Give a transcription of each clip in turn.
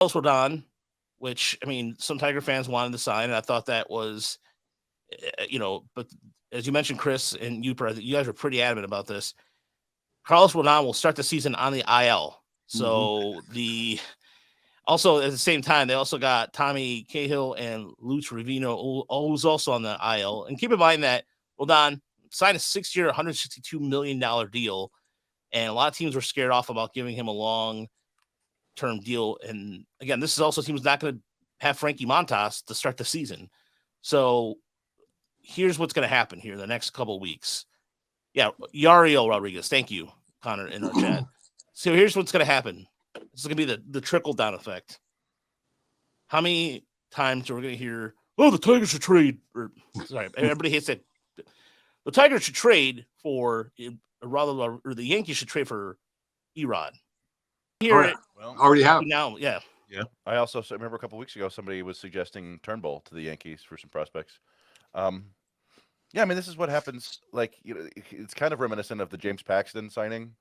Carlos Rodon, which I mean, some Tiger fans wanted to sign, and I thought that was, but as you mentioned, Chris and Yooper, you guys are pretty adamant about this. Carlos Rodon will start the season on the IL. So also at the same time, they also got Tommy Cahill and Lutz Ravino, who's also on the IL. And keep in mind that Rodon signed a 6-year, $162 million deal. And a lot of teams were scared off about giving him a long-term deal. And again, this is also a team who's not going to have Frankie Montas to start the season. So here's what's going to happen here in the next couple of weeks. Yeah, Yariel Rodriguez. Thank you, Connor, in our chat. So here's what's going to happen. This is going to be the trickle-down effect. How many times are we going to hear, oh, the Tigers should trade? Or, sorry, everybody hates that. The Tigers should trade for, or the Yankees should trade for Erod. Here, already have now, yeah. I also remember a couple weeks ago somebody was suggesting Turnbull to the Yankees for some prospects. Yeah, I mean, this is what happens. Like, it's kind of reminiscent of the James Paxton signing.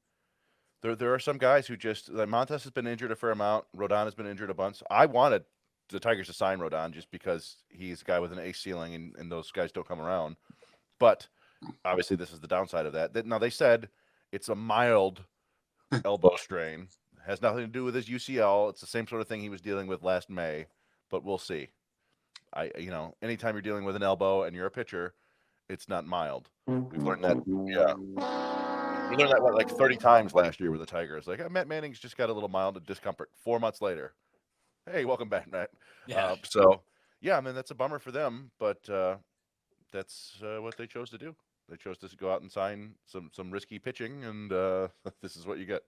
There are some guys who just, like, Montas has been injured a fair amount. Rodon has been injured a bunch. I wanted the Tigers to sign Rodon just because he's a guy with an ace ceiling, and those guys don't come around. But obviously, this is the downside of that. Now, they said it's a mild elbow strain. It has nothing to do with his UCL. It's the same sort of thing he was dealing with last May, but we'll see. Anytime you're dealing with an elbow and you're a pitcher, it's not mild. We've learned that. Yeah. We learned that like 30 times last year with the Tigers. Like, Matt Manning's just got a little mild discomfort. 4 months later, hey, welcome back, Matt. Yeah. I mean, that's a bummer for them, but that's what they chose to do. They chose to go out and sign some risky pitching, and this is what you get.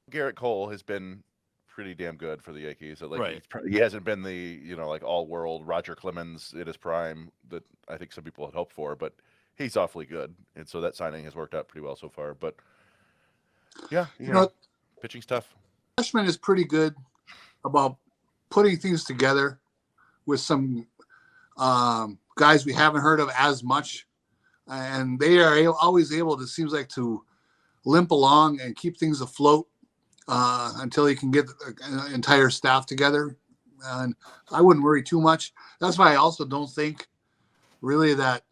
Garrett Cole has been pretty damn good for the Yankees. Right. He hasn't been the all-world Roger Clemens at his prime that I think some people had hoped for, but he's awfully good, and so that signing has worked out pretty well so far. But yeah, pitching's tough. Freshman is pretty good about putting things together with some guys we haven't heard of as much, and they are always able to, seems like, to limp along and keep things afloat until he can get an entire staff together. And I wouldn't worry too much. That's why I also don't think really that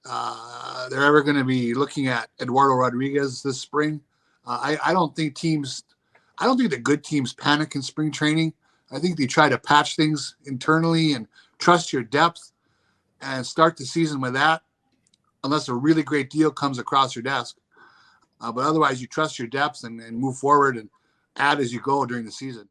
they're ever going to be looking at Eduardo Rodriguez this spring. I don't think the good teams panic in spring training. I think they try to patch things internally and trust your depth and start the season with that, unless a really great deal comes across your desk. But otherwise, you trust your depth and move forward and add as you go during the season.